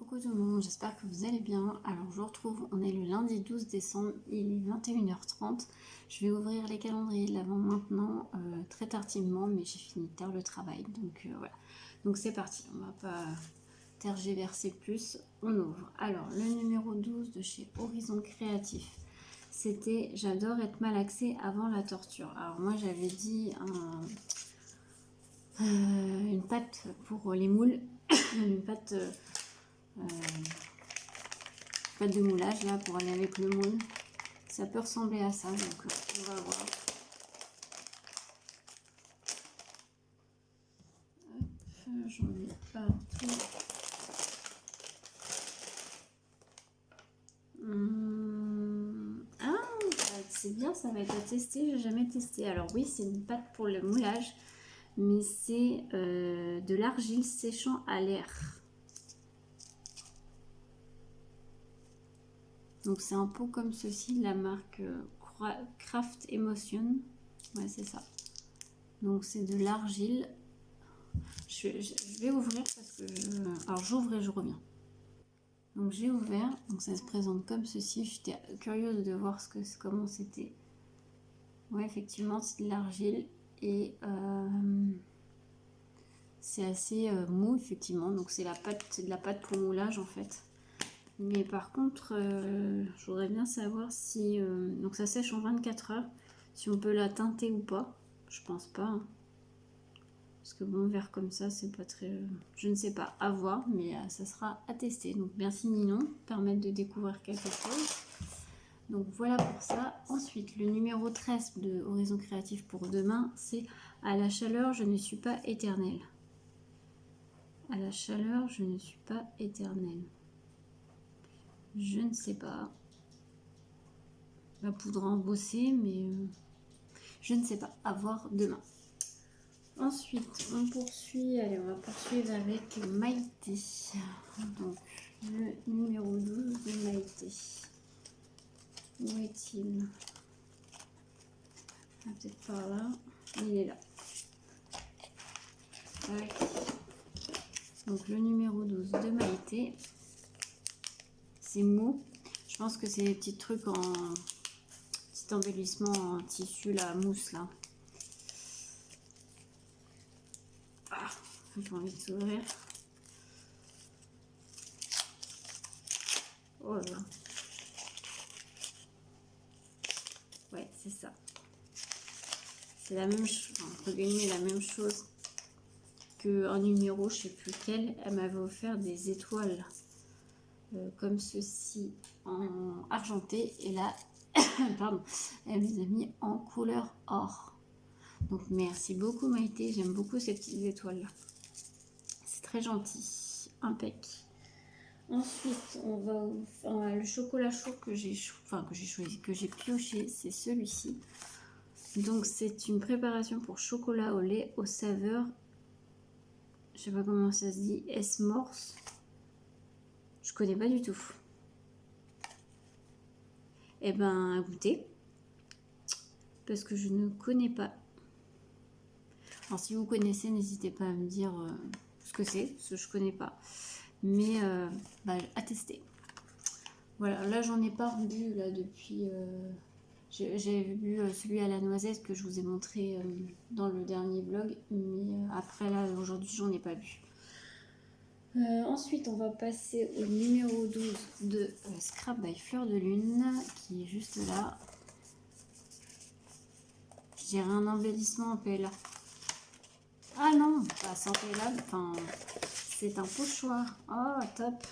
Coucou tout le monde, j'espère que vous allez bien. Alors je vous retrouve, on est le lundi 12 décembre, il est 21h30. Je vais ouvrir les calendriers de l'avant maintenant, très tardivement, mais j'ai fini tard le travail. Donc voilà, donc c'est parti, on va pas tergiverser plus, on ouvre. Alors le numéro 12 de chez Horizon Créatif, c'était « J'adore être malaxée avant la torture ». Alors moi j'avais dit une pâte pour les moules, une pâte... pâte de moulage là pour aller avec le moule, ça peut ressembler à ça, donc on va voir. J'en ai partout. Ah, c'est bien, ça va être à tester, j'ai jamais testé. Alors oui, c'est une pâte pour le moulage, mais c'est de l'argile séchant à l'air. Donc c'est un pot comme ceci de la marque Craft Emotion. Ouais, c'est ça. Donc c'est de l'argile. Je vais ouvrir parce que alors j'ouvre et je reviens. Donc j'ai ouvert. Donc ça se présente comme ceci. J'étais curieuse de voir comment c'était. Ouais, effectivement c'est de l'argile et c'est assez mou effectivement. Donc c'est de la pâte pour moulage en fait. Mais par contre, je voudrais bien savoir si... donc ça sèche en 24 heures, si on peut la teinter ou pas. Je pense pas. Hein. Parce que bon, vert comme ça, c'est pas très... je ne sais pas, à voir, mais ça sera à tester. Donc merci Ninon, permettre de découvrir quelque chose. Donc voilà pour ça. Ensuite, le numéro 13 de Horizon Créatif pour demain, c'est « À la chaleur, je ne suis pas éternelle ». À la chaleur, je ne suis pas éternelle. Je ne sais pas. La poudre embossée, mais je ne sais pas. À voir demain. Ensuite, on poursuit. Allez, on va poursuivre avec Maïté. Donc, le numéro 12 de Maïté. Où est-il? Ah, peut-être par là. Il est là. Tac. Donc, le numéro 12 de Maïté. C'est mou. Je pense que c'est des petits trucs en... petit embellissement en tissu, la mousse, là. Ah, j'ai envie de s'ouvrir. Oh là là. Ouais, c'est ça. C'est la même chose, entre guillemets, la même chose qu'un numéro, je sais plus lequel. Elle m'avait offert des étoiles comme ceci en argenté. Et là, pardon, elle les a mis en couleur or. Donc merci beaucoup Maïté, j'aime beaucoup ces petites étoiles là. C'est très gentil, impec. Ensuite, on va le chocolat chaud que j'ai choisi, que j'ai pioché, c'est celui-ci. Donc c'est une préparation pour chocolat au lait aux saveurs, je sais pas comment ça se dit, S-morse. Je connais pas du tout. Eh ben, à goûter. Parce que je ne connais pas. Alors si vous connaissez, n'hésitez pas à me dire ce que c'est, parce que je connais pas. Mais à tester. Voilà, là j'en ai pas rebu là depuis... j'ai vu celui à la noisette que je vous ai montré dans le dernier vlog, mais après là aujourd'hui j'en ai pas vu. Ensuite on va passer au numéro 12 de Scrap by Fleur de Lune qui est juste là. Je dirais un embellissement en PLA. Ah non, pas sans PLA, enfin c'est un pochoir. Oh top,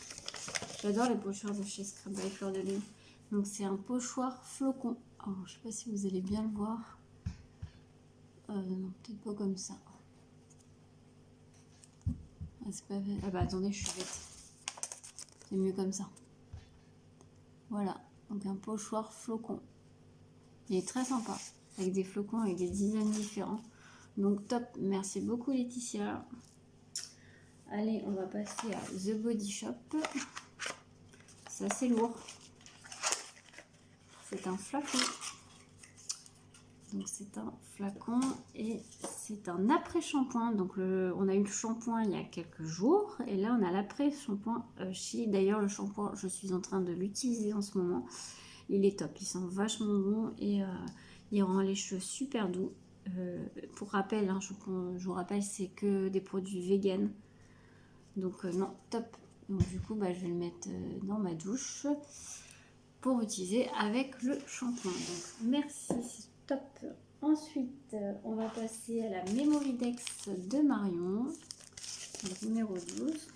j'adore les pochoirs de chez Scrap by Fleur de Lune. Donc c'est un pochoir flocon. Oh, je sais pas si vous allez bien le voir. Non, peut-être pas comme ça. Ah, c'est pas... Ah bah attendez, je suis bête. C'est mieux comme ça. Voilà, donc un pochoir flocon. Il est très sympa, avec des flocons, avec des designs différents. Donc top, merci beaucoup Laetitia. Allez, on va passer à The Body Shop. C'est assez lourd. C'est un flacon. Donc c'est un flacon et c'est un après-shampoing. Donc on a eu le shampoing il y a quelques jours et là on a l'après-shampoing Chi. D'ailleurs le shampoing, je suis en train de l'utiliser en ce moment. Il est top, il sent vachement bon et il rend les cheveux super doux. Pour rappel, hein, je vous rappelle, c'est que des produits vegan. Donc non, top. Donc du coup, bah, je vais le mettre dans ma douche pour utiliser avec le shampoing. Donc merci, c'est top. Ensuite, on va passer à la Mémoridex de Marion, donc numéro 12.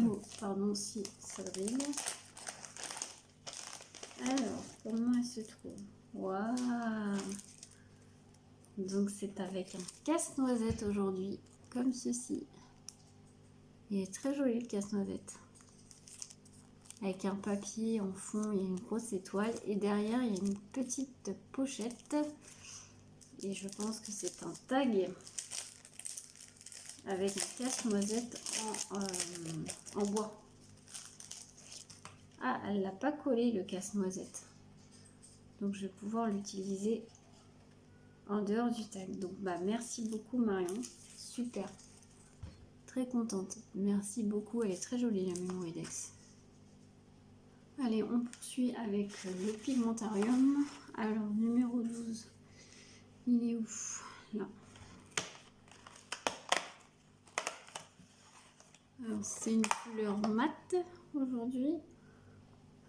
Oh, pardon si ça brille. Alors, comment elle se trouve? Waouh! Donc c'est avec un casse-noisette aujourd'hui, comme ceci. Il est très joli le casse-noisette. Avec un papier en fond, il y a une grosse étoile. Et derrière, il y a une petite pochette. Et je pense que c'est un tag avec un casse-noisette en bois. Ah, elle l'a pas collé le casse-noisette. Donc je vais pouvoir l'utiliser en dehors du tag. Donc bah merci beaucoup Marion. Super. Très contente. Merci beaucoup. Elle est très jolie la Mémoridex. Allez, on poursuit avec le Pigmentarium. Alors, numéro 12. Il est où? Là. Alors, c'est une couleur mate aujourd'hui.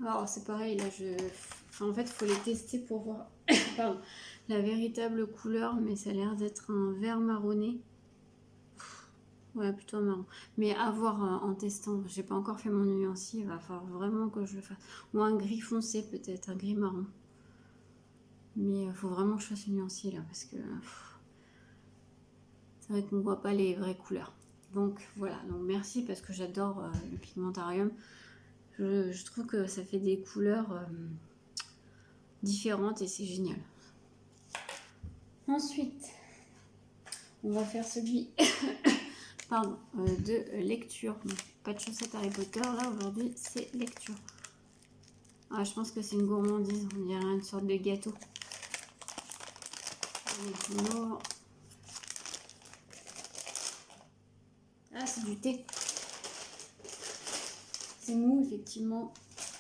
Alors, c'est pareil, là, enfin, en fait, il faut les tester pour voir pardon, la véritable couleur, mais ça a l'air d'être un vert marronné. Ouais, plutôt marron. Mais à voir en testant. J'ai pas encore fait mon nuancier, il va falloir vraiment que je le fasse. Ou un gris foncé, peut-être, un gris marron. Mais il faut vraiment que je fasse le nuancier là, parce que c'est vrai qu'on ne voit pas les vraies couleurs. Donc voilà, donc merci parce que j'adore le Pigmentarium. Je trouve que ça fait des couleurs différentes et c'est génial. Ensuite, on va faire celui pardon, de lecture. Donc, pas de chaussettes Harry Potter, là aujourd'hui c'est lecture. Ah, je pense que c'est une gourmandise, on dirait une sorte de gâteau. Ah, c'est du thé. C'est mou, effectivement.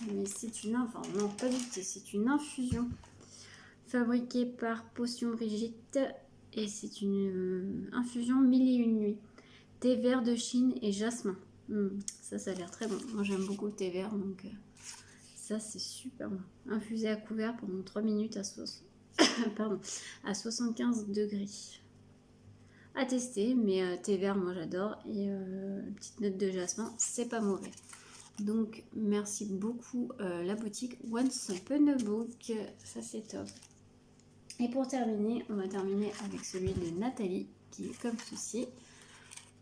Mais c'est une... Enfin, non, pas du thé. C'est une infusion fabriquée par Potion Brigitte. Et c'est une infusion 1001 nuits. Thé vert de Chine et jasmin. Ça a l'air très bon. Moi, j'aime beaucoup le thé vert. Donc, ça, c'est super bon. Infusé à couvert pendant 3 minutes à, pardon, à 75 degrés. À tester, mais thé vert, moi j'adore. Et petite note de jasmin, c'est pas mauvais. Donc merci beaucoup la boutique Once Upon a Book, ça c'est top. Et pour terminer, on va terminer avec celui de Nathalie qui est comme ceci.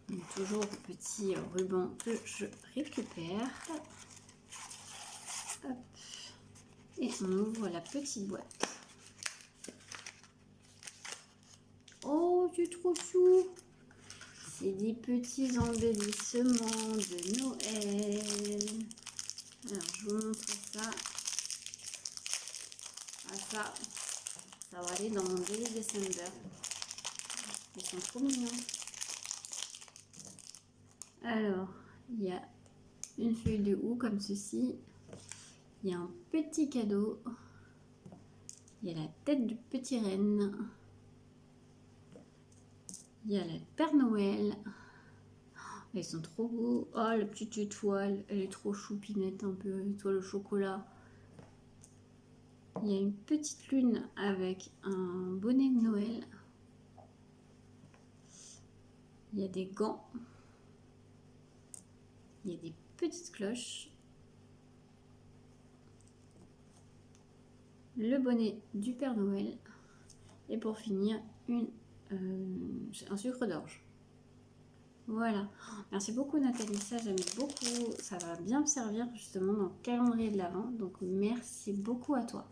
Donc, toujours le petit ruban que je récupère. Hop. Et on ouvre la petite boîte. Oh, c'est trop chou! C'est des petits embellissements de Noël. Alors, je vous montre ça. Ah, ça va aller dans mon Daily December. Ils sont trop mignons. Alors, il y a une feuille de houx comme ceci. Il y a un petit cadeau. Il y a la tête du petit renne. Il y a la Père Noël. Ils sont trop beaux. Oh, la petite étoile. Elle est trop choupinette un peu. Étoile au chocolat. Il y a une petite lune avec un bonnet de Noël. Il y a des gants. Il y a des petites cloches. Le bonnet du Père Noël. Et pour finir, un sucre d'orge. Voilà. Merci beaucoup Nathalie, ça j'aime beaucoup. Ça va bien me servir justement dans le calendrier de l'Avent. Donc merci beaucoup à toi.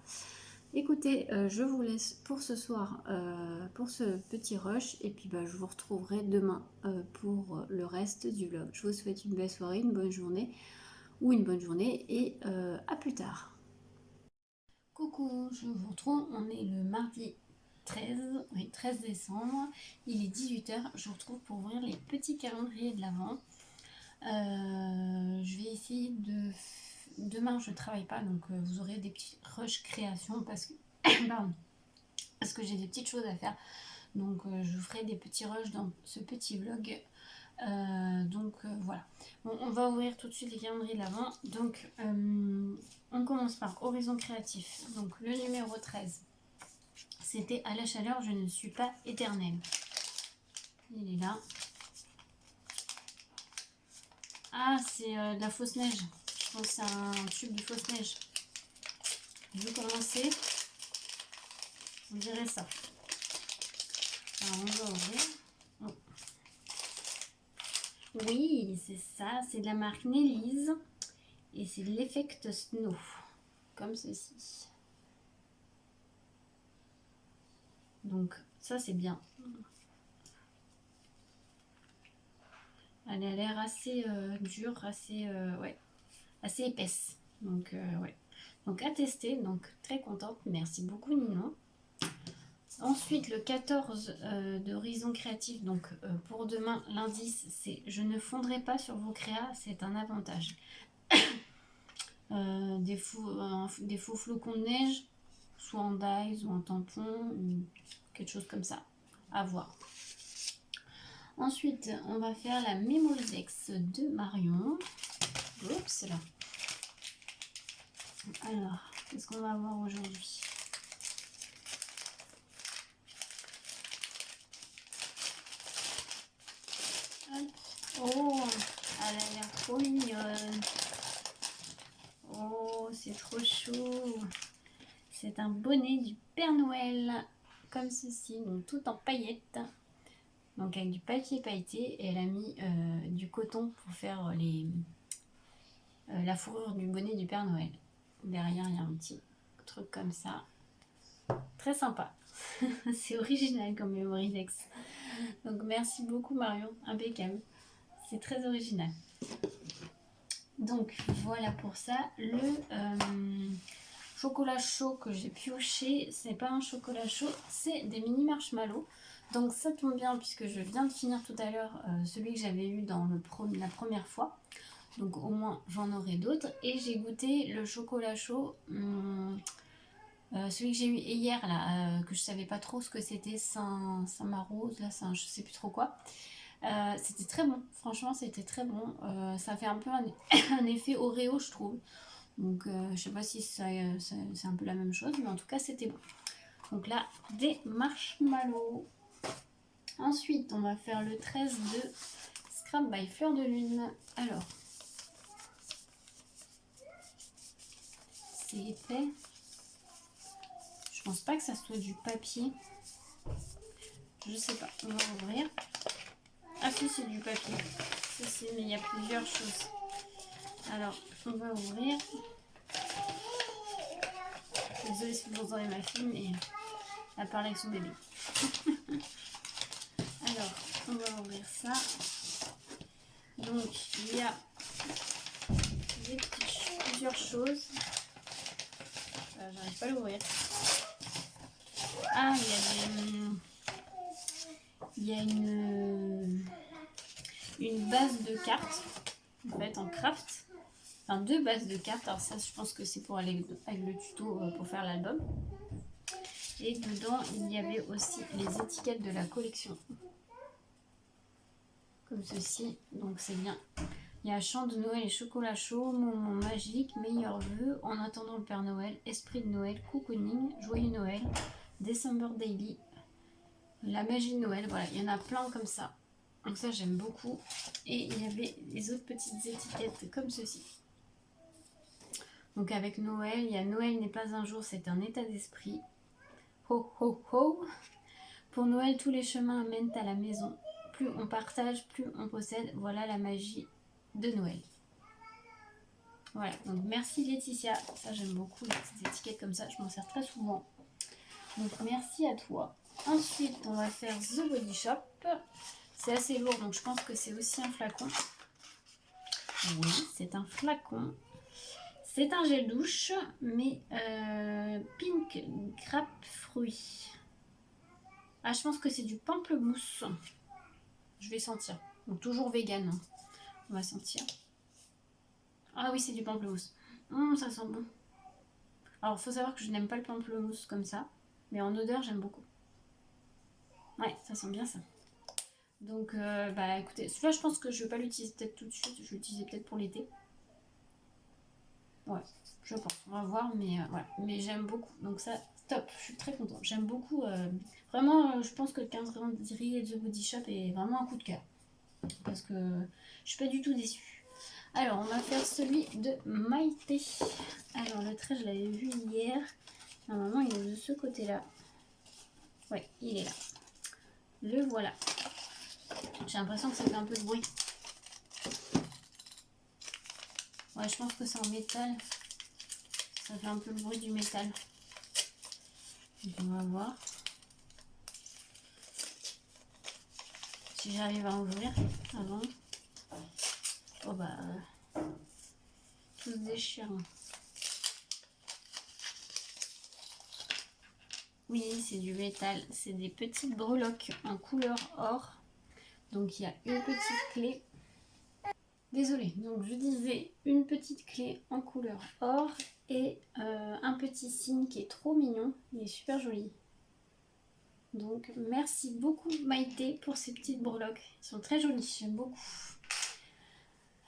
Écoutez, je vous laisse pour ce soir, pour ce petit rush, et puis je vous retrouverai demain pour le reste du vlog. Je vous souhaite une belle soirée, une bonne journée, ou une bonne journée, et à plus tard. Coucou, je vous retrouve, on est le mardi 13 décembre, il est 18 h, je vous retrouve pour ouvrir les petits calendriers de l'Avent. Je vais essayer de... Demain je travaille pas, donc vous aurez des petits rushs création parce que... Pardon. Parce que j'ai des petites choses à faire. Donc je vous ferai des petits rushs dans ce petit vlog. Voilà. Bon, on va ouvrir tout de suite les calendriers de l'Avent. Donc on commence par Horizon Créatif. Donc le numéro 13. C'était à la chaleur, je ne suis pas éternelle. Il est là. Ah, c'est de la fausse neige. Je pense que c'est un tube de fausse neige. Vu comment c'est, on dirait ça. Alors, on va ouvrir. Oh. Oui, c'est ça. C'est de la marque Nelly's. Et c'est l'Effect Snow. Comme ceci. Donc, ça, c'est bien. Elle a l'air assez dure, assez épaisse. Donc, ouais. Donc, à tester. Donc, très contente. Merci beaucoup, Ninon. Ensuite, le 14 d'Horizon Créatif, donc pour demain, l'indice, c'est « Je ne fondrai pas sur vos créas, c'est un avantage ». Des faux flocons de neige, soit en dies ou en tampon, ou quelque chose comme ça, à voir. Ensuite, on va faire la Mémoridex de Marion. Oups, là. Alors, qu'est-ce qu'on va avoir aujourd'hui ? Oh, elle a l'air trop mignonne. Oh, c'est trop chaud. C'est un bonnet du Père Noël, comme ceci, donc tout en paillettes. Donc avec du papier pailleté, et elle a mis du coton pour faire la fourrure du bonnet du Père Noël. Derrière, il y a un petit truc comme ça. Très sympa. C'est original comme Mémoridex. Donc merci beaucoup Marion, impeccable. C'est très original. Donc voilà pour ça. Le chocolat chaud que j'ai pioché, c'est pas un chocolat chaud, c'est des mini marshmallows. Donc ça tombe bien puisque je viens de finir tout à l'heure celui que j'avais eu dans la première fois. Donc au moins j'en aurai d'autres. Et j'ai goûté le chocolat chaud, celui que j'ai eu hier là, que je savais pas trop ce que c'était, Saint-Marose, là, je sais plus trop quoi. C'était très bon, franchement c'était très bon. Ça fait un peu un effet Oreo je trouve. Donc je sais pas si c'est un peu la même chose, mais en tout cas c'était bon. Donc là, des marshmallows. Ensuite, on va faire le 13 de Scrap by Fleur de Lune. Alors, c'est épais. Je pense pas que ça soit du papier. Je sais pas, on va ouvrir. Ah si, c'est du papier. Si, mais il y a plusieurs choses. Alors, on va ouvrir. Désolée si vous entendez ma fille, mais elle parle avec son bébé. Alors, on va ouvrir ça. Donc, il y a plusieurs choses. J'arrive pas à l'ouvrir. Ah, il y a une base de cartes, en fait, en craft. Enfin, deux bases de cartes. Alors ça, je pense que c'est pour aller avec le tuto pour faire l'album. Et dedans, il y avait aussi les étiquettes de la collection. Comme ceci. Donc c'est bien. Il y a chant de Noël et chocolat chaud, moment magique, meilleurs vœux, en attendant le Père Noël, esprit de Noël, cocooning, joyeux Noël, December Daily, la magie de Noël. Voilà, il y en a plein comme ça. Donc ça, j'aime beaucoup. Et il y avait les autres petites étiquettes comme ceci. Donc avec Noël, il y a Noël n'est pas un jour, c'est un état d'esprit. Ho ho ho. Pour Noël, tous les chemins mènent à la maison. Plus on partage, plus on possède. Voilà la magie de Noël. Voilà, donc merci Laetitia. Ça, j'aime beaucoup les petites étiquettes comme ça. Je m'en sers très souvent. Donc, merci à toi. Ensuite, on va faire The Body Shop. C'est assez lourd, donc je pense que c'est aussi un flacon. Oui, c'est un flacon. C'est un gel douche, mais pink grappe fruit. Ah, je pense que c'est du pamplemousse. Je vais sentir. Donc, toujours vegan. Hein. On va sentir. Ah oui, c'est du pamplemousse. Ça sent bon. Alors, il faut savoir que je n'aime pas le pamplemousse comme ça. Mais en odeur, j'aime beaucoup. Ouais, ça sent bien ça. Donc, bah écoutez, celui-là, je pense que je vais pas l'utiliser peut-être tout de suite. Je vais l'utiliser peut-être pour l'été. Ouais, je pense. On va voir, mais voilà. Mais j'aime beaucoup. Donc ça, top. Je suis très contente. J'aime beaucoup. Vraiment, je pense que le 15 calendrier de The Body Shop est vraiment un coup de cœur. Parce que je suis pas du tout déçue. Alors, on va faire celui de Maïté. Alors, le trait, je l'avais vu hier. Normalement, il est de ce côté-là. Ouais, il est là. Le voilà. J'ai l'impression que ça fait un peu de bruit. Ouais, je pense que c'est en métal. Ça fait un peu le bruit du métal. Donc, on va voir. Si j'arrive à ouvrir avant. Oh bah... tout se déchire. Oui, c'est du métal. C'est des petites breloques en couleur or. Donc il y a une petite clé. Désolée, donc je disais une petite clé en couleur or et un petit signe qui est trop mignon. Il est super joli. Donc merci beaucoup Maïté pour ces petites breloques. Ils sont très jolis, j'aime beaucoup.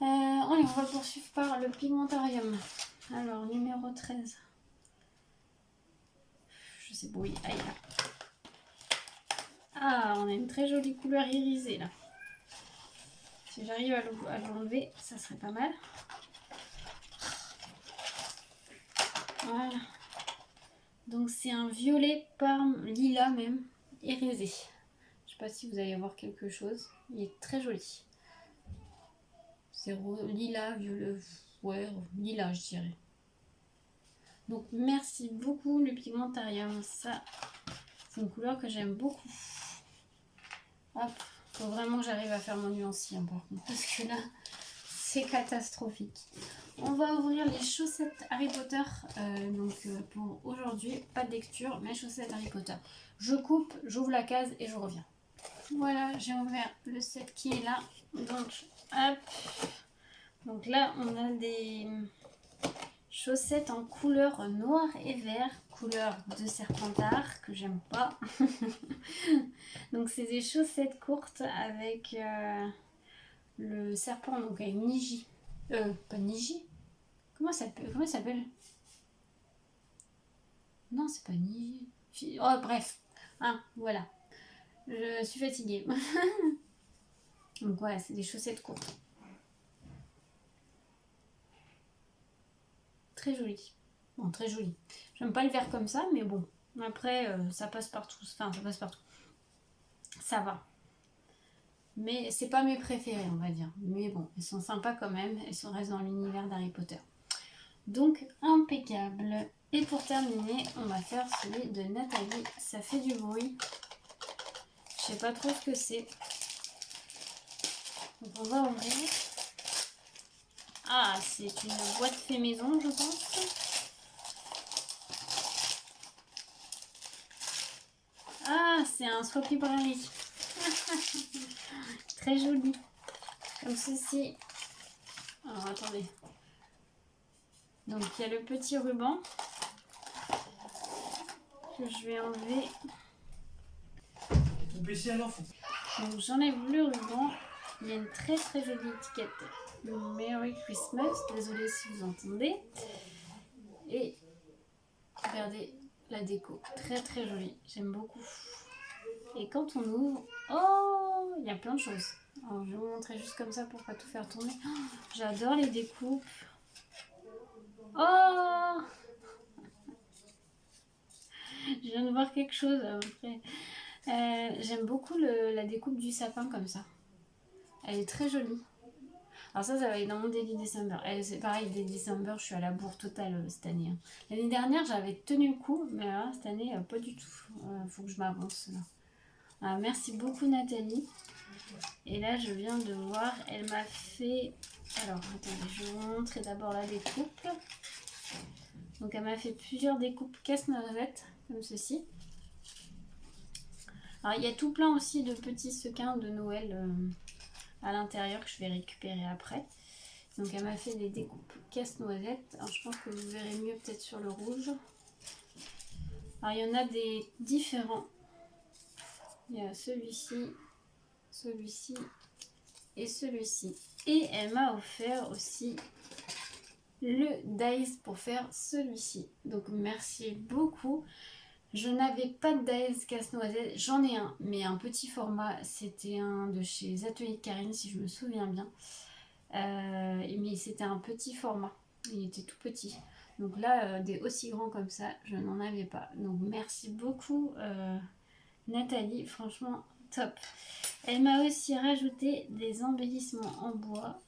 Allez, on va poursuivre par le pigmentarium. Alors, numéro 13. Je sais, oui, aïe là. Ah, on a une très jolie couleur irisée là. Si j'arrive à l'enlever, ça serait pas mal. Voilà. Donc c'est un violet parme lilas même, irisé. Je sais pas si vous allez voir quelque chose. Il est très joli. C'est lilas, violet, ouais, lilas je dirais. Donc merci beaucoup le pigmentarium. Ça, c'est une couleur que j'aime beaucoup. Hop, faut vraiment que j'arrive à faire mon nuancier hein, par contre, parce que là, c'est catastrophique. On va ouvrir les chaussettes Harry Potter. Pour aujourd'hui, pas de lecture, mais chaussettes Harry Potter. Je coupe, j'ouvre la case et je reviens. Voilà, j'ai ouvert le set qui est là. Donc, hop. Donc là, on a des chaussettes en couleur noir et vert, couleur de Serpentard, que j'aime pas. Donc c'est des chaussettes courtes avec le serpent, donc avec Niji. Pas Niji. Comment ça s'appelle? Non, c'est pas Niji. Oh, bref. Ah, voilà. Je suis fatiguée. Donc voilà, c'est des chaussettes courtes. Très joli. Bon, très joli. J'aime pas le vert comme ça, mais bon. Après, ça passe partout. Enfin, ça passe partout. Ça va. Mais c'est pas mes préférés, on va dire. Mais bon, elles sont sympas quand même. Elles restent dans l'univers d'Harry Potter. Donc, impeccable. Et pour terminer, on va faire celui de Nathalie. Ça fait du bruit. Je sais pas trop ce que c'est. Donc, on va ouvrir. Ah, c'est une boîte fait maison, je pense. Ah, c'est un Swap Librairie. Très joli. Comme ceci. Alors, attendez. Donc, il y a le petit ruban que je vais enlever. Donc, j'enlève le ruban. Il y a une très très jolie étiquette. Merry Christmas. Désolée si vous entendez. Et regardez la déco. Très très jolie. J'aime beaucoup. Et quand on ouvre, oh, il y a plein de choses. Alors, je vais vous montrer juste comme ça pour pas tout faire tourner. Oh, j'adore les découpes. Oh, je viens de voir quelque chose après. J'aime beaucoup la découpe du sapin comme ça. Elle est très jolie. Alors ça va être dans mon Daily December. C'est pareil, Daily December, je suis à la bourre totale cette année. Hein. L'année dernière, j'avais tenu le coup, mais là, cette année, pas du tout. Faut que je m'avance là. Merci beaucoup Nathalie. Et là, je viens de voir, elle m'a fait... Alors, attendez, je vais vous montrer d'abord la découpe. Donc, elle m'a fait plusieurs découpes casse-noisette, comme ceci. Alors, il y a tout plein aussi de petits sequins de Noël à l'intérieur que je vais récupérer après. Donc, elle m'a fait des découpes casse-noisette. Alors, je pense que vous verrez mieux peut-être sur le rouge. Alors, il y en a des différents. Il y a celui-ci, celui-ci et celui-ci. Et elle m'a offert aussi le dies pour faire celui-ci. Donc merci beaucoup. Je n'avais pas de dies casse-noisette, j'en ai un, mais un petit format. C'était un de chez Atelier de Karine, si je me souviens bien. Mais c'était un petit format, il était tout petit. Donc là, des aussi grands comme ça, je n'en avais pas. Donc merci beaucoup Nathalie, franchement top. Elle m'a aussi rajouté des embellissements en bois.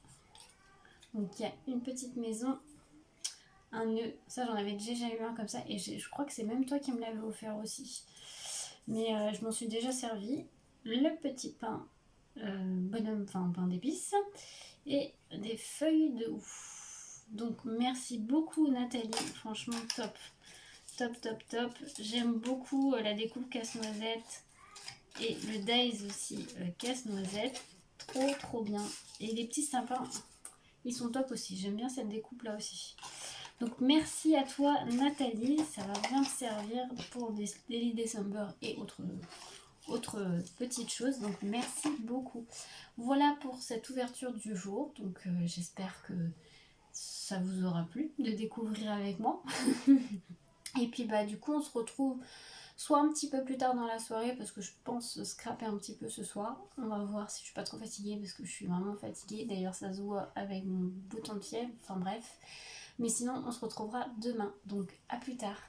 Donc il y a une petite maison, un nœud. Ça j'en avais déjà eu un comme ça et je crois que c'est même toi qui me l'avais offert aussi. Mais je m'en suis déjà servi. Le petit pain bonhomme, enfin pain d'épices et des feuilles de ouf. Donc merci beaucoup Nathalie, franchement top. Top, top, top. J'aime beaucoup la découpe casse-noisette. Et le dies aussi, casse-noisette. Trop, trop bien. Et les petits sapins, ils sont top aussi. J'aime bien cette découpe là aussi. Donc merci à toi Nathalie. Ça va bien me servir pour des Daily December et autres petites choses. Donc merci beaucoup. Voilà pour cette ouverture du jour. Donc j'espère que ça vous aura plu de découvrir avec moi. Et puis bah du coup on se retrouve soit un petit peu plus tard dans la soirée parce que je pense scraper un petit peu ce soir. On va voir si je suis pas trop fatiguée parce que je suis vraiment fatiguée. D'ailleurs ça se voit avec mon bouton de fièvre. Enfin bref. Mais sinon on se retrouvera demain. Donc à plus tard.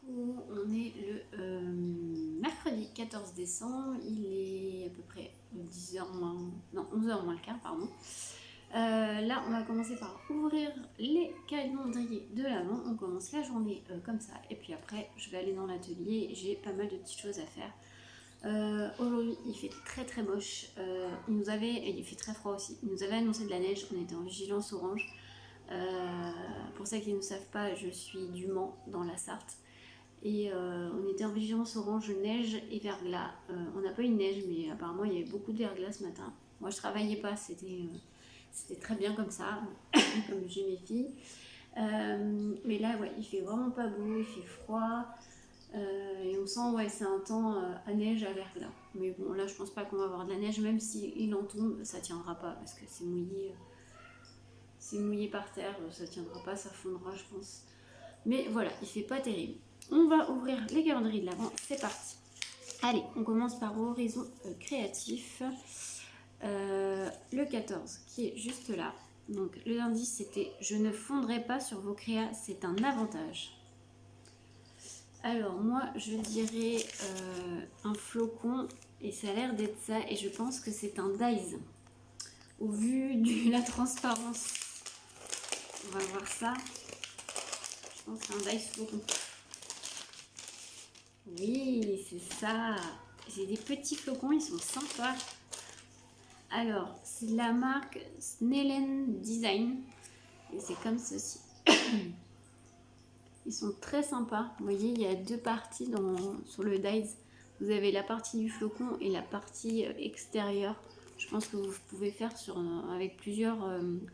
On est le mercredi 14 décembre. Il est à peu près 10h moins... Non 11h moins le quart pardon. Là, on va commencer par ouvrir les calendriers de l'avant. On commence la journée comme ça. Et puis après, je vais aller dans l'atelier. J'ai pas mal de petites choses à faire. Aujourd'hui, il fait très très moche. Il fait très froid aussi. Il nous avait annoncé de la neige. On était en vigilance orange. Pour ceux qui ne savent pas, je suis du Mans dans la Sarthe. Et on était en vigilance orange, neige et verglas. On n'a pas eu de neige, mais apparemment, il y avait beaucoup de verglas ce matin. Moi, je travaillais pas. C'était très bien comme ça, comme j'ai mes filles. Mais là, ouais, il fait vraiment pas beau, il fait froid. Et on sent, ouais, c'est un temps à neige, à verglas. Mais bon, là, je pense pas qu'on va avoir de la neige, même s'il en tombe, ça tiendra pas parce que c'est mouillé. C'est mouillé par terre, ça tiendra pas, ça fondra, je pense. Mais voilà, il fait pas terrible. On va ouvrir les calendriers de l'avant, c'est parti. Allez, on commence par Horizon Créatif. Le 14 qui est juste là. Donc le lundi c'était je ne fondrai pas sur vos créas, c'est un avantage. Alors moi je dirais un flocon et ça a l'air d'être ça et je pense que c'est un dies. Au vu de la transparence, on va voir ça. Je pense que c'est un dies flocon. Oui c'est ça. J'ai des petits flocons, ils sont sympas. Alors, c'est de la marque Snellen Design. Et c'est comme ceci. Ils sont très sympas. Vous voyez, il y a deux parties sur le dies. Vous avez la partie du flocon et la partie extérieure. Je pense que vous pouvez faire avec plusieurs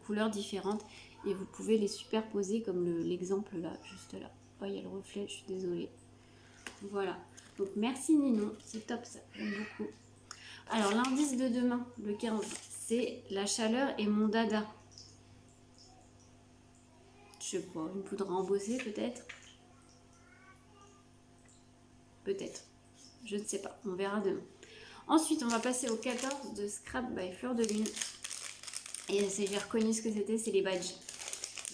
couleurs différentes. Et vous pouvez les superposer comme l'exemple là, juste là. Oh, il y a le reflet, je suis désolée. Voilà. Donc, merci Ninon. C'est top ça. J'aime beaucoup. Alors, l'indice de demain, le 15, c'est la chaleur et mon dada. Je sais pas, une poudre à embosser peut-être. Peut-être. Je ne sais pas. On verra demain. Ensuite, on va passer au 14 de Scrap by Fleur de Lune. Et j'ai reconnu ce que c'était, c'est les badges.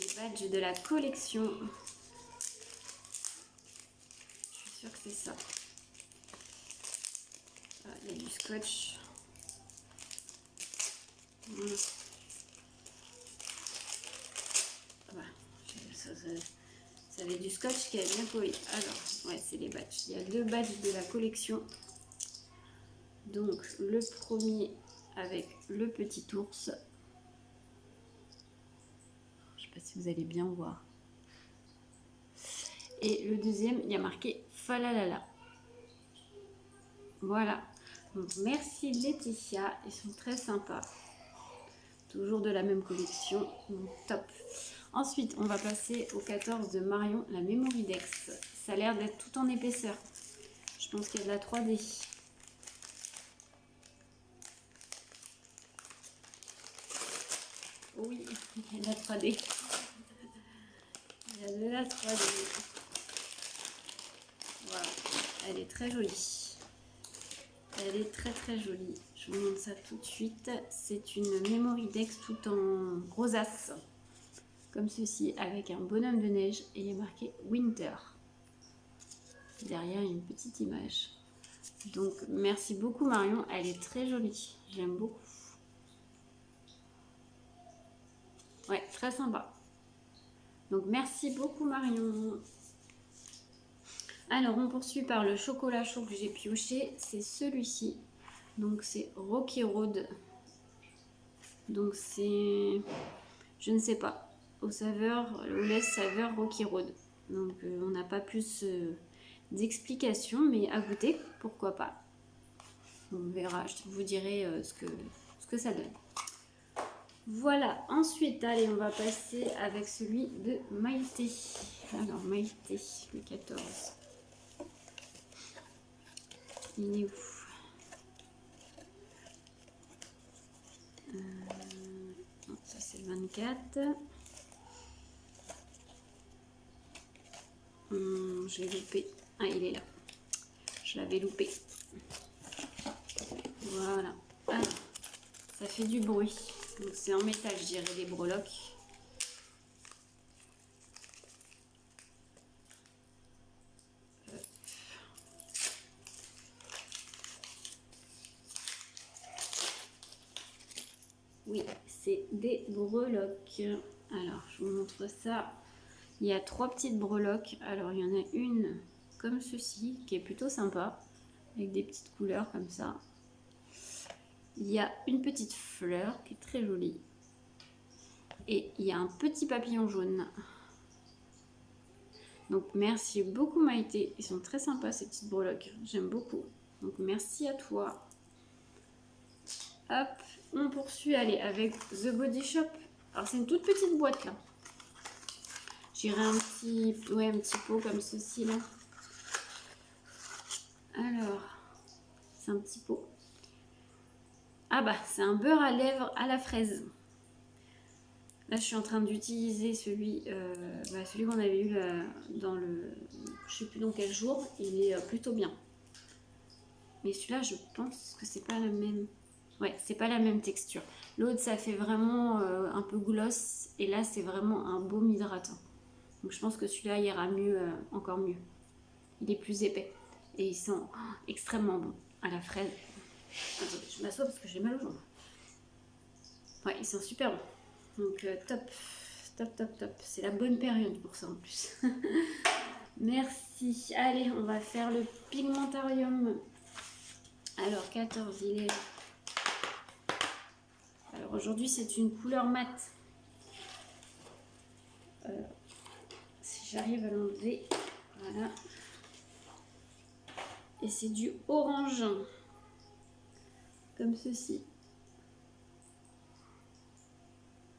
Les badges de la collection. Je suis sûre que c'est ça. Ah, il y a du scotch. Voilà. ça avait du scotch qui a bien collé. Alors, ouais, c'est les badges. Il y a 2 badges de la collection. Donc, le premier avec le petit ours. Je ne sais pas si vous allez bien voir. Et le deuxième, il y a marqué Falalala. Voilà. Donc, merci Laetitia. Ils sont très sympas. Toujours de la même collection. Donc, top. Ensuite, on va passer au 14 de Marion, la Memory Dex. Ça a l'air d'être tout en épaisseur. Je pense qu'il y a de la 3D. Oui, il y a de la 3D. Il y a de la 3D. Voilà, elle est très jolie. Elle est très très jolie. Je vous montre ça tout de suite. C'est une Memory Dex tout en rosace. Comme ceci, avec un bonhomme de neige et il est marqué Winter. Derrière, il y a une petite image. Donc, merci beaucoup Marion. Elle est très jolie. J'aime beaucoup. Ouais, très sympa. Donc, merci beaucoup Marion. Alors, on poursuit par le chocolat chaud que j'ai pioché. C'est celui-ci. Donc, c'est Rocky Road. Donc, c'est... Je ne sais pas. Au lait saveur Rocky Road. Donc, on n'a pas plus d'explications, mais à goûter, pourquoi pas. On verra, je vous dirai ce que ça donne. Voilà, ensuite, allez, on va passer avec celui de Maïté. Alors, Maïté, le 14. Il est où? Non, ça c'est le 24. Je l'ai loupé. Ah, il est là. Je l'avais loupé. Voilà. Alors, ça fait du bruit. Donc c'est en métal, je dirais, les breloques. Oui, c'est des breloques. Alors, je vous montre ça. Il y a 3 petites breloques. Alors, il y en a une comme ceci, qui est plutôt sympa, avec des petites couleurs comme ça. Il y a une petite fleur qui est très jolie. Et il y a un petit papillon jaune. Donc, merci beaucoup Maïté. Ils sont très sympas ces petites breloques. J'aime beaucoup. Donc, merci à toi. Hop, on poursuit. Allez, avec The Body Shop. Alors, c'est une toute petite boîte là. J'irai un petit pot comme ceci là. Alors, c'est un petit pot. Ah bah, c'est un beurre à lèvres à la fraise. Là, je suis en train d'utiliser celui qu'on avait eu dans le... Je sais plus dans quel jour. Il est plutôt bien. Mais celui-là, je pense que c'est pas la même... Ouais, c'est pas la même texture. L'autre, ça fait vraiment un peu gloss. Et là, c'est vraiment un baume hydratant. Donc, je pense que celui-là ira mieux, encore mieux. Il est plus épais. Et ils sont extrêmement bons à la fraise. Attendez, je m'assois parce que j'ai mal aux jambes. Ouais, ils sont super bons. Donc, top. Top, top, top. C'est la bonne période pour ça en plus. Merci. Allez, on va faire le pigmentarium. Alors, 14, il est... Alors, aujourd'hui, c'est une couleur mate. Si j'arrive à l'enlever. Voilà. Et c'est du orange. Comme ceci.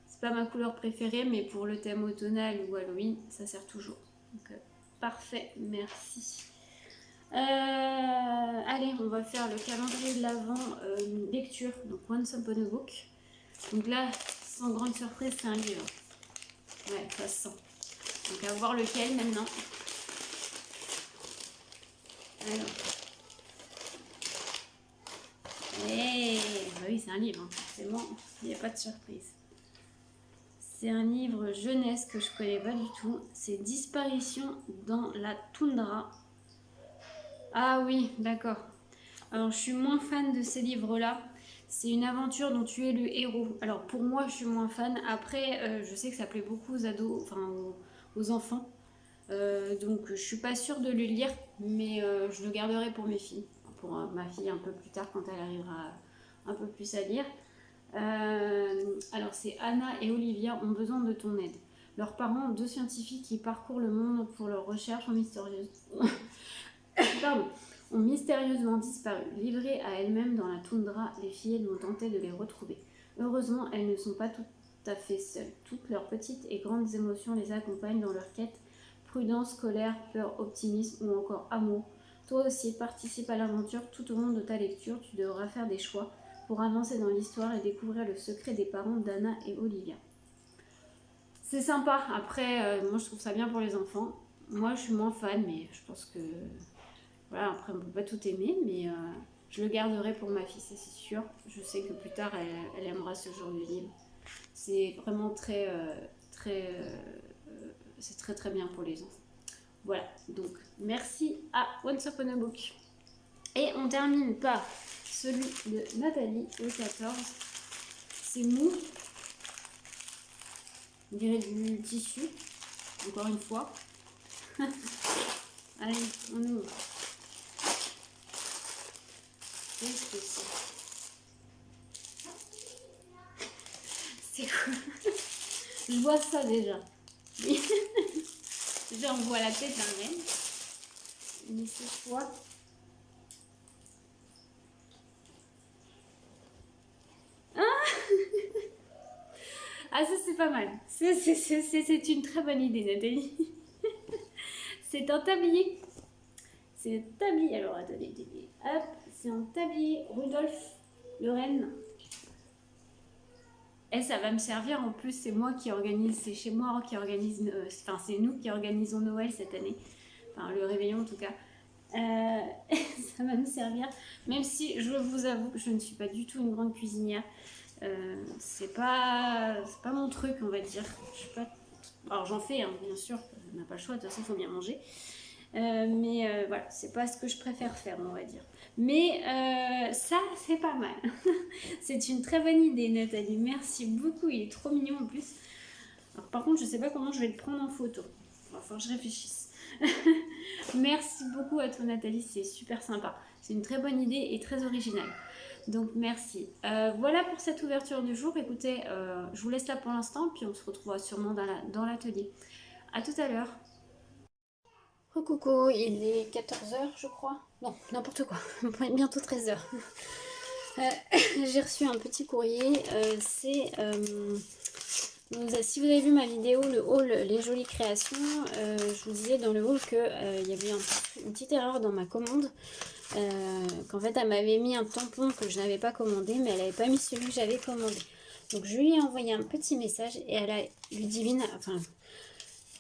C'est pas ma couleur préférée, mais pour le thème automnal ou Halloween, ça sert toujours. Donc, parfait, merci. Allez, on va faire le calendrier de l'Avent lecture, donc Once Upon a Book. Donc là, sans grande surprise, c'est un livre. Ouais, ça se sent. Donc à voir lequel maintenant. Alors. Bah oui, c'est un livre, hein. Forcément, il n'y a pas de surprise. C'est un livre jeunesse que je connais pas du tout. C'est Disparition dans la toundra. Ah oui, d'accord. Alors, je suis moins fan de ces livres-là. C'est une aventure dont tu es le héros. Alors, pour moi, je suis moins fan. Après, je sais que ça plaît beaucoup aux ados, enfin aux enfants. Donc je suis pas sûre de le lire, mais je le garderai pour mes filles, pour ma fille un peu plus tard quand elle arrivera un peu plus à lire. Alors c'est Anna et Olivia ont besoin de ton aide. Leurs parents, deux scientifiques qui parcourent le monde pour leurs recherches, ont mystérieusement disparu. Livrées à elles-mêmes dans la toundra, les fillettes vont tenter de les retrouver. Heureusement, elles ne sont pas tout à fait seules. Toutes leurs petites et grandes émotions les accompagnent dans leur quête. Prudence, colère, peur, optimisme ou encore amour. Toi aussi, participe à l'aventure tout au long de ta lecture. Tu devras faire des choix pour avancer dans l'histoire et découvrir le secret des parents d'Anna et Olivia. C'est sympa. Après, moi je trouve ça bien pour les enfants. Moi je suis moins fan, mais je pense que... Voilà, après on peut pas tout aimer, mais je le garderai pour ma fille, ça c'est sûr. Je sais que plus tard elle aimera ce genre de livre. C'est vraiment c'est très très bien pour les enfants. Voilà, donc merci à Once Upon a Book. Et on termine par celui de Nathalie, le 14. C'est mou. On dirait du tissu, encore une fois. Allez, on ouvre. Qu'est-ce que c'est? C'est quoi? Je vois ça déjà. Déjà, on voit la tête d'un reine. Mais c'est quoi? Ah, ça c'est pas mal. C'est une très bonne idée, Nathalie. C'est un tablier. C'est un tablier. Alors, attendez. Hop, c'est un tablier Rudolf le Renne. Et ça va me servir. En plus, c'est moi qui organise. C'est chez moi qui organise. Enfin, c'est nous qui organisons Noël cette année. Enfin, le réveillon en tout cas. Ça va me servir. Même si je vous avoue que je ne suis pas du tout une grande cuisinière. C'est pas mon truc, on va dire. Je sais pas. Alors j'en fais, hein, bien sûr. On n'a pas le choix. De toute façon, il faut bien manger. Mais voilà, c'est pas ce que je préfère faire, on va dire. Mais ça, c'est pas mal. C'est une très bonne idée, Nathalie. Merci beaucoup. Il est trop mignon en plus. Alors, par contre, je sais pas comment je vais le prendre en photo. Il va falloir que je réfléchisse. Merci beaucoup à toi, Nathalie. C'est super sympa. C'est une très bonne idée et très originale. Donc, merci. Voilà pour cette ouverture du jour. Écoutez, je vous laisse là pour l'instant. Puis on se retrouvera sûrement dans l'atelier. À tout à l'heure. Coucou, il est 14h je crois. Non, n'importe quoi, bientôt 13h. J'ai reçu un petit courrier, si vous avez vu ma vidéo, le haul Les Jolies Créations, je vous disais dans le haul qu'il y avait une petite erreur dans ma commande. Qu'en fait elle m'avait mis un tampon que je n'avais pas commandé, mais elle n'avait pas mis celui que j'avais commandé. Donc je lui ai envoyé un petit message et elle a Ludivine, enfin...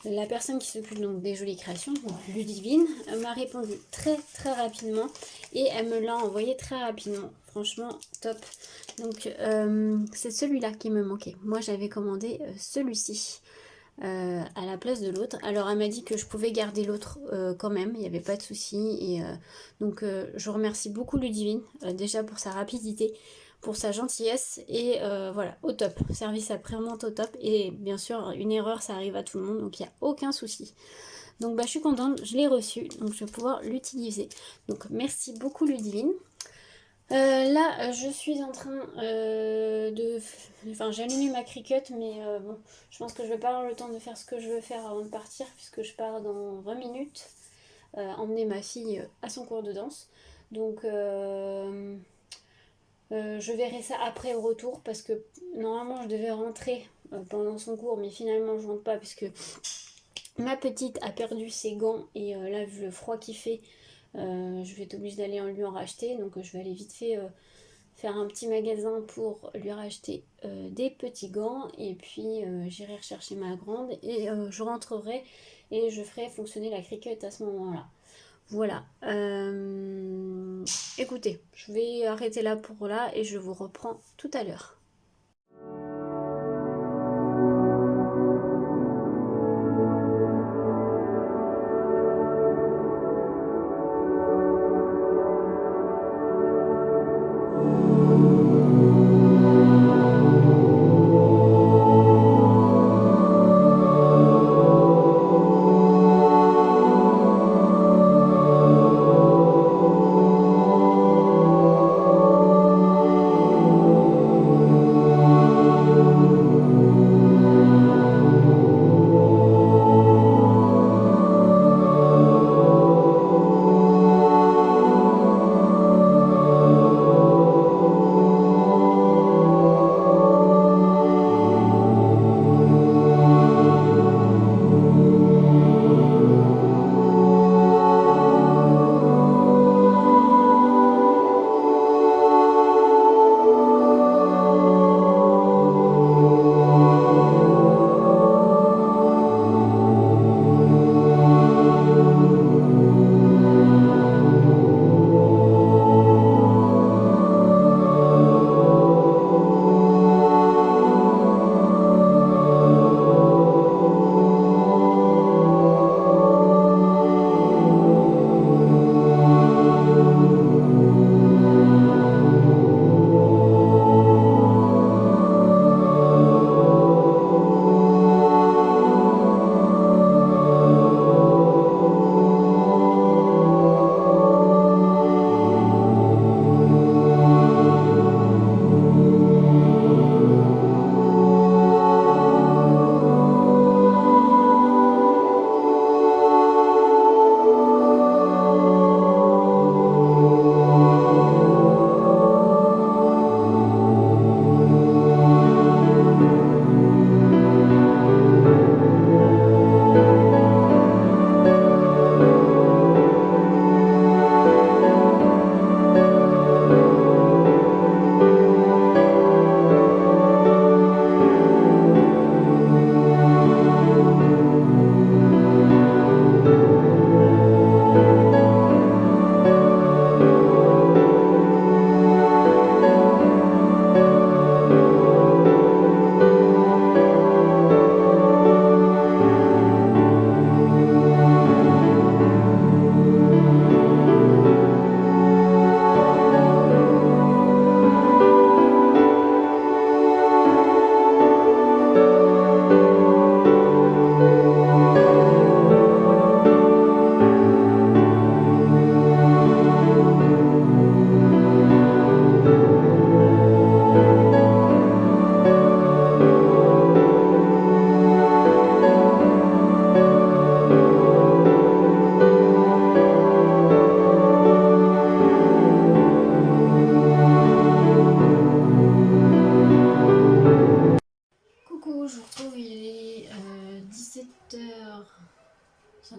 La personne qui s'occupe donc des Jolies Créations, donc Ludivine, m'a répondu très très rapidement et elle me l'a envoyé très rapidement. Franchement, top. Donc c'est celui-là qui me manquait. Moi j'avais commandé celui-ci à la place de l'autre. Alors elle m'a dit que je pouvais garder l'autre quand même, il n'y avait pas de souci. Et donc je remercie beaucoup Ludivine déjà pour sa rapidité, pour sa gentillesse et voilà, au top. Service après-vente au top. Et bien sûr, une erreur, ça arrive à tout le monde, donc il n'y a aucun souci. Donc bah, je suis contente, je l'ai reçu, donc je vais pouvoir l'utiliser. Donc merci beaucoup Ludivine. Là, je suis en train de... Enfin, j'ai allumé ma Cricut, mais bon, je pense que je vais pas avoir le temps de faire ce que je veux faire avant de partir, puisque je pars dans 20 minutes, emmener ma fille à son cours de danse. Donc... je verrai ça après au retour parce que normalement je devais rentrer pendant son cours, mais finalement je rentre pas puisque ma petite a perdu ses gants et là vu le froid qu'il fait, je vais être obligée d'aller lui en racheter. Donc je vais aller vite fait faire un petit magasin pour lui racheter des petits gants et puis j'irai rechercher ma grande et je rentrerai et je ferai fonctionner la Cricut à ce moment-là. Voilà. Écoutez, je vais arrêter là pour là et je vous reprends tout à l'heure.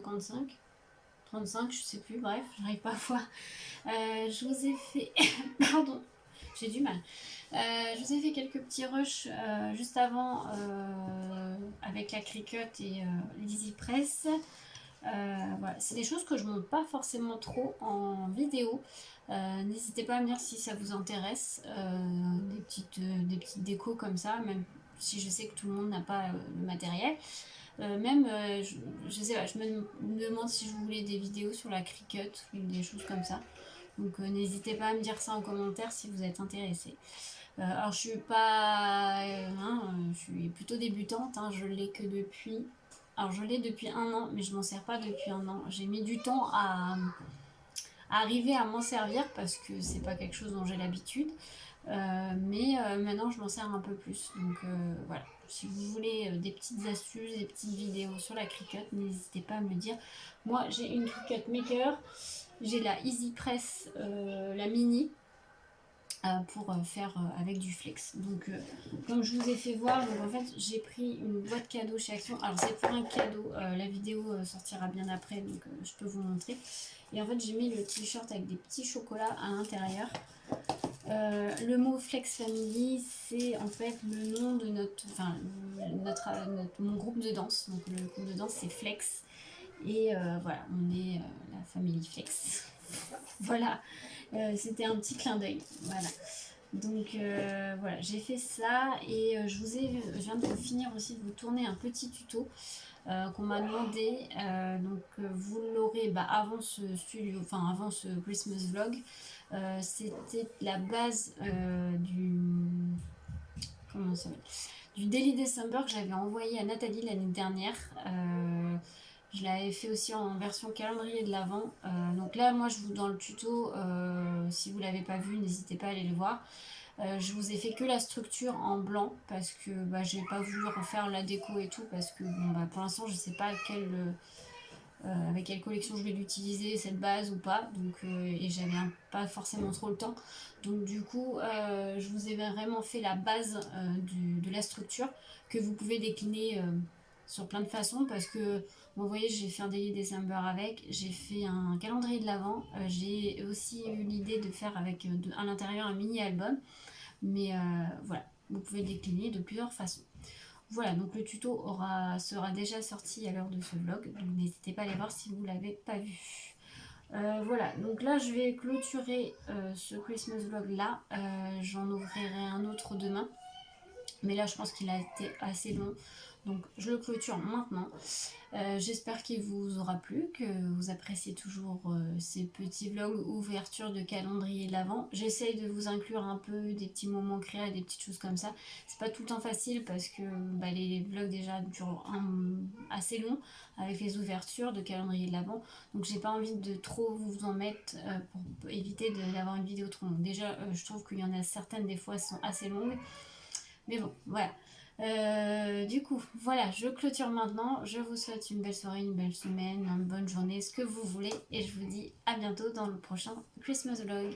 55, 35, je sais plus, bref, j'arrive pas à voir. Je vous ai fait... Pardon, j'ai du mal. Je vous ai fait quelques petits rushs juste avant avec la Cricut et l'EasyPress. Voilà. C'est des choses que je ne montre pas forcément trop en vidéo. N'hésitez pas à me dire si ça vous intéresse. Des petites décos comme ça, même si je sais que tout le monde n'a pas le matériel. Je sais pas, je me demande si je voulais des vidéos sur la Cricut ou des choses comme ça. Donc n'hésitez pas à me dire ça en commentaire si vous êtes intéressé. Alors je suis pas, je suis plutôt débutante. Je l'ai que depuis. Alors je l'ai depuis 1 an, mais je m'en sers pas depuis 1 an. J'ai mis du temps à arriver à m'en servir parce que c'est pas quelque chose dont j'ai l'habitude. Mais maintenant je m'en sers un peu plus. Donc voilà. Si vous voulez des petites astuces, des petites vidéos sur la Cricut, n'hésitez pas à me dire. Moi j'ai une Cricut Maker, j'ai la EasyPress, la mini. Pour faire avec du flex. Donc comme je vous ai fait voir, donc en fait j'ai pris une boîte cadeau chez Action. Alors c'est pour un cadeau, la vidéo sortira bien après, donc je peux vous montrer. Et en fait j'ai mis le t-shirt avec des petits chocolats à l'intérieur. Le mot Flex Family, c'est en fait le nom de mon groupe de danse. Donc le groupe de danse c'est Flex. Et voilà, on est la famille Flex. Voilà, c'était un petit clin d'œil. Voilà. Donc voilà, j'ai fait ça et je viens de finir aussi de vous tourner un petit tuto qu'on m'a demandé. Donc vous l'aurez avant avant ce Christmas vlog. C'était la base comment ça s'appelle, du Daily December que j'avais envoyé à Nathalie l'année dernière. Je l'avais fait aussi en version calendrier de l'Avent. Donc là, moi, dans le tuto, si vous ne l'avez pas vu, n'hésitez pas à aller le voir. Je vous ai fait que la structure en blanc parce que j'ai pas voulu refaire la déco et tout parce que pour l'instant, je sais pas avec quelle collection je vais l'utiliser, cette base ou pas. Donc, et j'avais pas forcément trop le temps. Donc du coup, je vous ai vraiment fait la base de la structure que vous pouvez décliner sur plein de façons parce que vous voyez, j'ai fait un Daily December avec, j'ai fait un calendrier de l'Avent, j'ai aussi eu l'idée de faire avec à l'intérieur un mini album, mais voilà, vous pouvez décliner de plusieurs façons. Voilà, donc le tuto sera déjà sorti à l'heure de ce vlog, donc n'hésitez pas à aller voir si vous ne l'avez pas vu. Voilà, donc là je vais clôturer ce Christmas vlog là, j'en ouvrirai un autre demain, mais là je pense qu'il a été assez long, donc je le clôture maintenant. J'espère qu'il vous aura plu, que vous appréciez toujours ces petits vlogs ouverture de calendrier de l'Avent. J'essaye de vous inclure un peu des petits moments créés, des petites choses comme ça. C'est pas tout le temps facile parce que les vlogs déjà durent assez long avec les ouvertures de calendrier de l'Avent. Donc j'ai pas envie de trop vous en mettre pour éviter d'avoir une vidéo trop longue. Déjà je trouve qu'il y en a certaines des fois sont assez longues. Mais bon, voilà. Du coup, voilà, je clôture maintenant. Je vous souhaite une belle soirée, une belle semaine, une bonne journée, ce que vous voulez. Et je vous dis à bientôt dans le prochain Christmas vlog.